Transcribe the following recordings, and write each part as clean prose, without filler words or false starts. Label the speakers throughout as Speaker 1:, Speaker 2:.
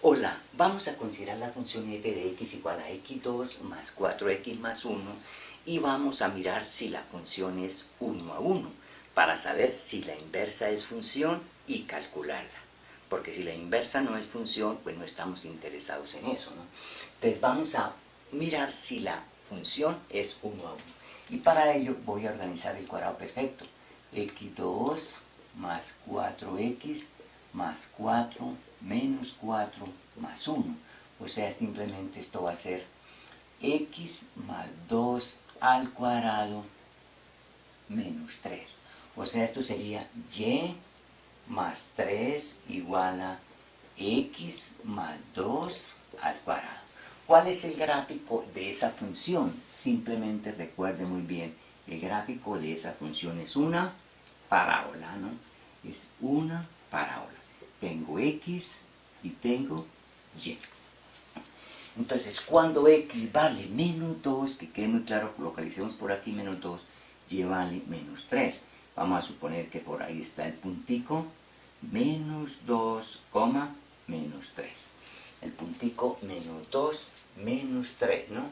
Speaker 1: Hola, vamos a considerar la función f de x igual a x2 más 4x más 1 y vamos a mirar si la función es 1 a 1 para saber si la inversa es función y calcularla. Porque si la inversa no es función, pues no estamos interesados en eso, ¿no? Entonces vamos a mirar si la función es 1 a 1. Y para ello voy a organizar el cuadrado perfecto. x2 más 4x más 4 menos 4 más 1. O sea, simplemente esto va a ser x más 2 al cuadrado menos 3. O sea, esto sería y más 3 igual a x más 2 al cuadrado. ¿Cuál es el gráfico de esa función? Simplemente recuerde muy bien, el gráfico de esa función es una parábola, ¿no? Es una parábola. Tengo x y tengo y. Entonces, cuando x vale menos 2, que quede muy claro, localicemos por aquí menos 2, y vale menos 3. Vamos a suponer que por ahí está el puntico, menos 2, menos 3. El puntico menos 2, menos 3, ¿no?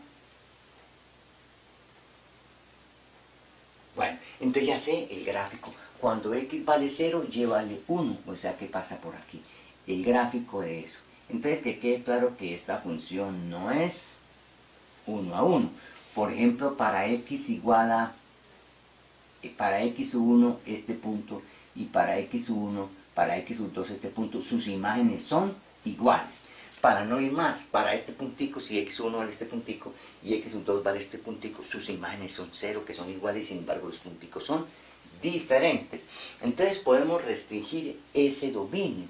Speaker 1: Bueno, entonces ya sé el gráfico. Cuando x vale 0, y vale 1. O sea, ¿qué pasa por aquí? El gráfico de eso. Entonces, que quede claro que esta función no es 1 a 1. Por ejemplo, para x igual a, para x1 este punto, y para x1, para x2 este punto, sus imágenes son iguales. Para no ir más, para este puntico, si x1 vale este puntico y x2 vale este puntico, sus imágenes son 0, que son iguales, sin embargo los punticos son diferentes. Entonces podemos restringir ese dominio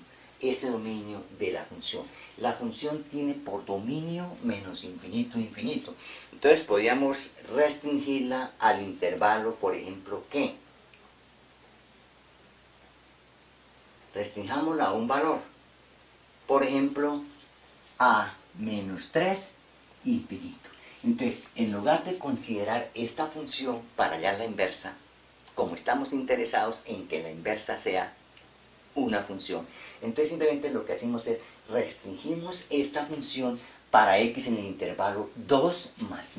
Speaker 1: de la función. La función tiene por dominio menos infinito, infinito. Entonces podríamos restringirla al intervalo, por ejemplo, ¿qué? Restringámosla a un valor. Por ejemplo, a menos 3 infinito. Entonces, en lugar de considerar esta función para hallar la inversa, como estamos interesados en que la inversa sea una función, entonces simplemente lo que hacemos es restringimos esta función para x en el intervalo 2 más,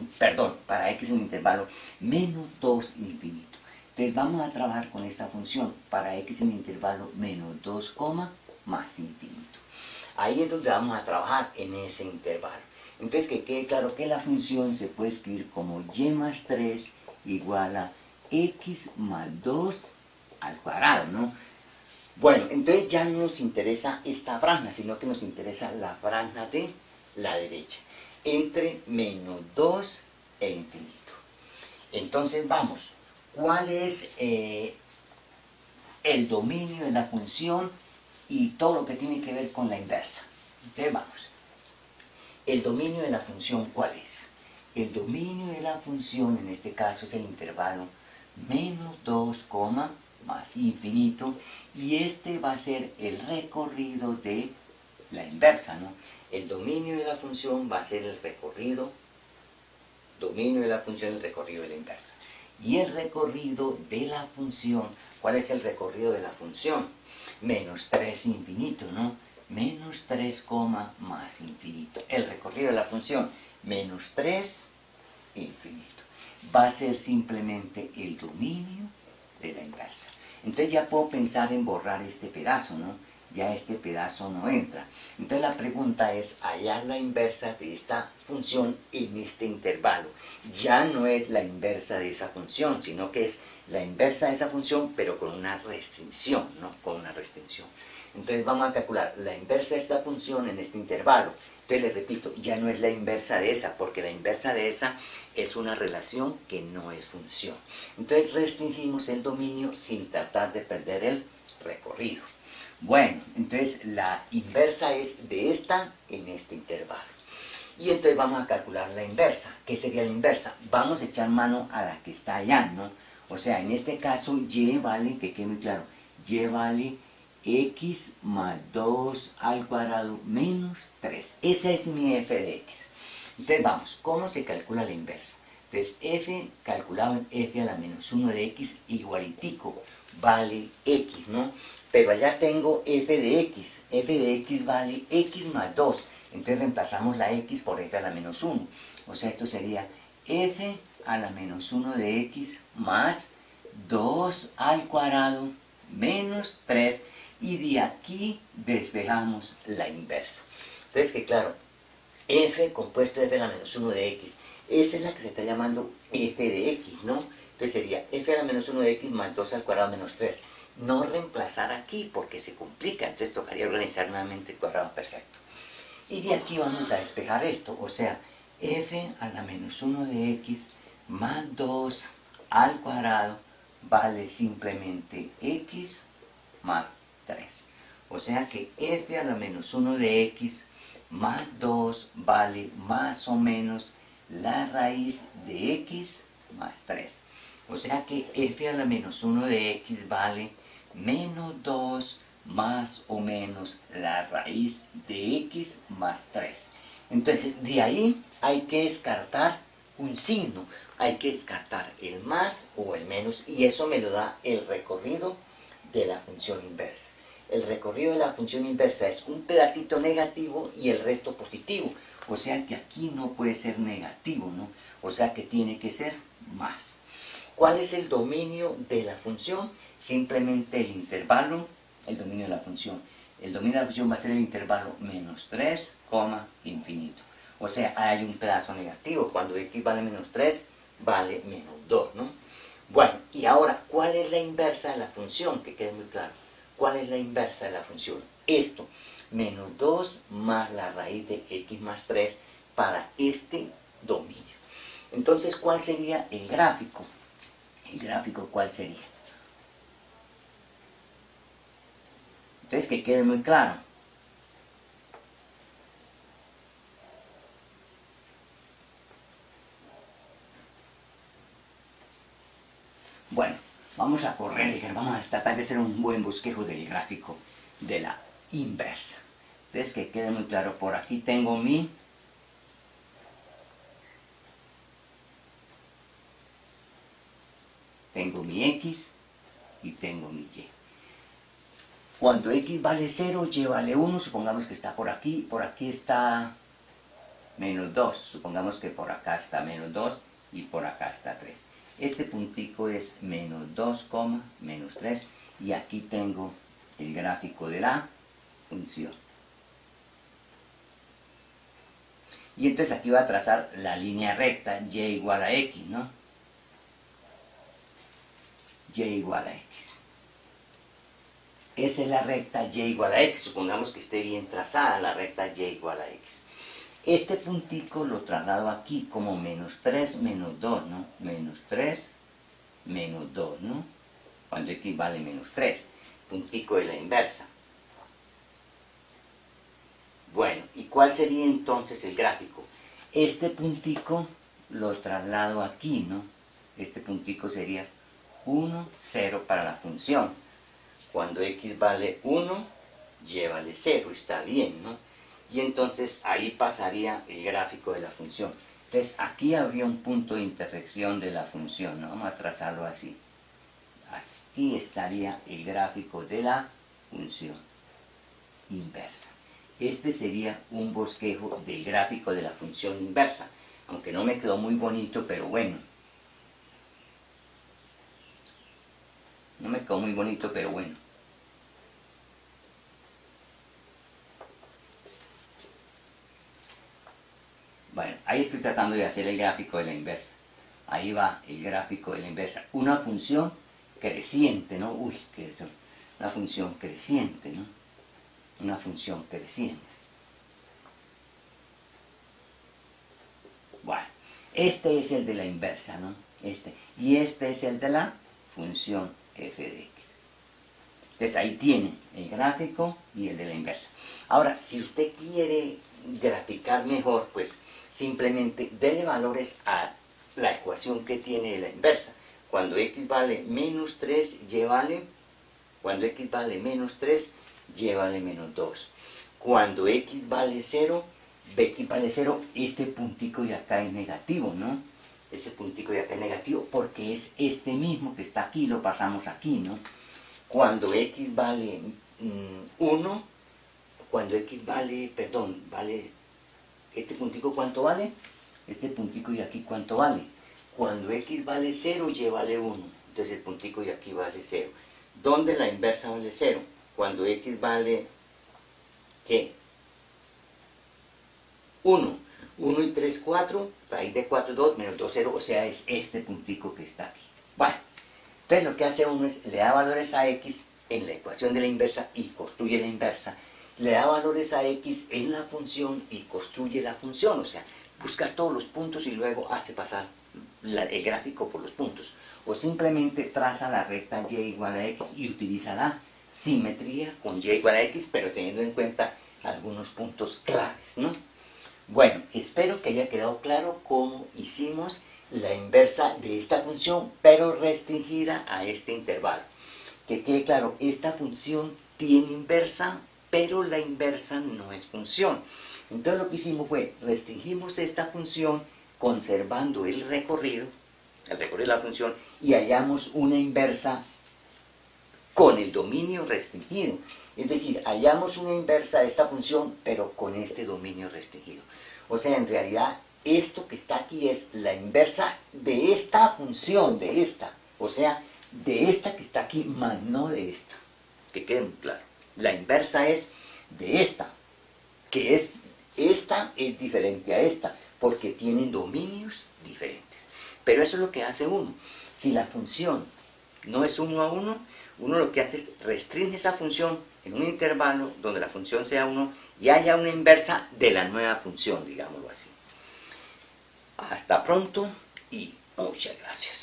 Speaker 1: para x en el intervalo menos 2 infinito. Entonces vamos a trabajar con esta función para x en el intervalo menos 2, más infinito. Ahí es donde vamos a trabajar, en ese intervalo. Entonces que quede claro que la función se puede escribir como y más 3 igual a x más 2 al cuadrado, ¿no? Bueno, entonces ya no nos interesa esta franja, sino que nos interesa la franja de la derecha, entre menos 2 e infinito. Entonces vamos, ¿cuál es el dominio de la función y todo lo que tiene que ver con la inversa? Entonces vamos, el dominio de la función, ¿cuál es? El dominio de la función en este caso es el intervalo menos 2, más infinito, y este va a ser el recorrido de la inversa, ¿no? El dominio de la función va a ser el recorrido, el recorrido de la inversa. Y el recorrido de la función, ¿cuál es el recorrido de la función? Menos 3 infinito, ¿no? Menos 3, más infinito. El recorrido de la función, menos 3 infinito. Va a ser simplemente el dominio de la inversa. Entonces ya puedo pensar en borrar este pedazo, ¿no? Ya este pedazo no entra. Entonces la pregunta es hallar la inversa de esta función en este intervalo. Ya no es la inversa de esa función, sino que es la inversa de esa función, pero con una restricción, ¿no? Con una restricción. Entonces vamos a calcular la inversa de esta función en este intervalo. Entonces les repito, ya no es la inversa de esa, porque la inversa de esa es una relación que no es función. Entonces restringimos el dominio sin tratar de perder el recorrido. Bueno, entonces la inversa es de esta en este intervalo. Y entonces vamos a calcular la inversa. ¿Qué sería la inversa? Vamos a echar mano a la que está allá, ¿no? O sea, en este caso y vale, que quede muy claro, y vale x más 2 al cuadrado menos 3. Esa es mi f de x. Entonces vamos, ¿cómo se calcula la inversa? Entonces f calculado en f a la menos 1 de x igualitico. vale x, ¿no? Pero allá tengo f de x vale x más 2. Entonces reemplazamos la x por f a la menos 1. O sea, esto sería f a la menos 1 de x más 2 al cuadrado menos 3. Y de aquí despejamos la inversa. Entonces, que claro, f compuesto de f a la menos 1 de x, esa es la que se está llamando f de x, ¿no? Entonces sería f a la menos 1 de x más 2 al cuadrado menos 3. No reemplazar aquí porque se complica, entonces tocaría organizar nuevamente el cuadrado perfecto. Y de aquí vamos a despejar esto, o sea, f a la menos 1 de x más 2 al cuadrado vale simplemente x más 3. O sea que f a la menos 1 de x más 2 vale más o menos la raíz de x más 3. O sea que f a la menos 1 de x vale menos 2 más o menos la raíz de x más 3. Entonces, de ahí hay que descartar un signo. Hay que descartar el más o el menos y eso me lo da el recorrido de la función inversa. El recorrido de la función inversa es un pedacito negativo y el resto positivo. O sea que aquí no puede ser negativo, ¿no? O sea que tiene que ser más. ¿Cuál es el dominio de la función? Simplemente el intervalo, el dominio de la función. El dominio de la función va a ser el intervalo menos 3, infinito. O sea, hay un pedazo negativo. Cuando x vale menos 3, vale menos 2, ¿no? Bueno, y ahora, ¿cuál es la inversa de la función? Que quede muy claro. ¿Cuál es la inversa de la función? Esto, menos 2 más la raíz de x más 3 para este dominio. Entonces, ¿cuál sería el gráfico? ¿El gráfico cuál sería? Entonces, que quede muy claro. Bueno, vamos a correr, vamos a tratar de hacer un buen bosquejo del gráfico de la inversa. Entonces, que quede muy claro, por aquí tengo mi x y tengo mi y. Cuando x vale 0, y vale 1, supongamos que está por aquí está menos 2, supongamos que por acá está menos 2 y por acá está 3. Este puntico es menos 2, menos 3 y aquí tengo el gráfico de la función. Y entonces aquí va a trazar la línea recta y igual a x, ¿no? Y igual a x. Esa es la recta y igual a x. Supongamos que esté bien trazada la recta y igual a x. Este puntico lo traslado aquí como menos 3, menos 2, ¿no? Menos 3, menos 2, ¿no? Cuando x vale menos 3. Puntico de la inversa. Bueno, ¿y cuál sería entonces el gráfico? Este puntico lo traslado aquí, ¿no? Este puntico sería 1, 0 para la función. Cuando x vale 1, y vale 0, está bien, ¿no? Y entonces ahí pasaría el gráfico de la función. Entonces aquí habría un punto de intersección de la función, ¿no? Vamos a trazarlo así. Aquí estaría el gráfico de la función inversa. Este sería un bosquejo del gráfico de la función inversa. Aunque no me quedó muy bonito, pero bueno. No me quedó muy bonito, pero bueno. Bueno, ahí estoy tratando de hacer el gráfico de la inversa. Ahí va el gráfico de la inversa. Una función creciente, ¿no? Uy, una función creciente, ¿no? Una función creciente. Bueno, este es el de la inversa, ¿no? Y este es el de la función f de x. Entonces ahí tiene el gráfico y el de la inversa. Ahora, si usted quiere graficar mejor, pues simplemente dele valores a la ecuación que tiene de la inversa. Cuando x vale menos 3, y vale, cuando x vale menos 3, y vale menos 2. Cuando x vale 0, bx vale 0, este puntico de acá es negativo, ¿no? Ese puntico de acá es negativo porque es este mismo que está aquí, lo pasamos aquí, ¿no? cuando x vale 1, cuando x vale, vale, este puntico ¿cuánto vale? Este puntico y aquí ¿cuánto vale? Cuando x vale 0, y vale 1, entonces el puntico y aquí vale 0. ¿Dónde la inversa vale 0? Cuando x vale, ¿qué? 1. 1 y 3, 4, raíz de 4, 2, menos 2, 0, o sea, es este puntico que está aquí. Bueno, entonces lo que hace uno es, le da valores a x en la ecuación de la inversa y construye la inversa, le da valores a x en la función y construye la función, o sea, busca todos los puntos y luego hace pasar el gráfico por los puntos, o simplemente traza la recta y igual a x y utiliza la simetría con y igual a x, pero teniendo en cuenta algunos puntos claves, ¿no? Bueno, espero que haya quedado claro cómo hicimos la inversa de esta función, pero restringida a este intervalo. Que quede claro, esta función tiene inversa, pero la inversa no es función. Entonces lo que hicimos fue, restringimos esta función conservando el recorrido de la función, y hallamos una inversa con el dominio restringido. Es decir, hallamos una inversa de esta función, pero con este dominio restringido. O sea, en realidad, esto que está aquí es la inversa de esta función, de esta. O sea, de esta que está aquí, más no de esta. Que quede muy claro. La inversa es de esta, que es, esta es diferente a esta, porque tienen dominios diferentes. Pero eso es lo que hace uno. Si la función no es 1 a 1, uno lo que hace es restringe esa función en un intervalo donde la función sea 1 y haya una inversa de la nueva función, digámoslo así. Hasta pronto y muchas gracias.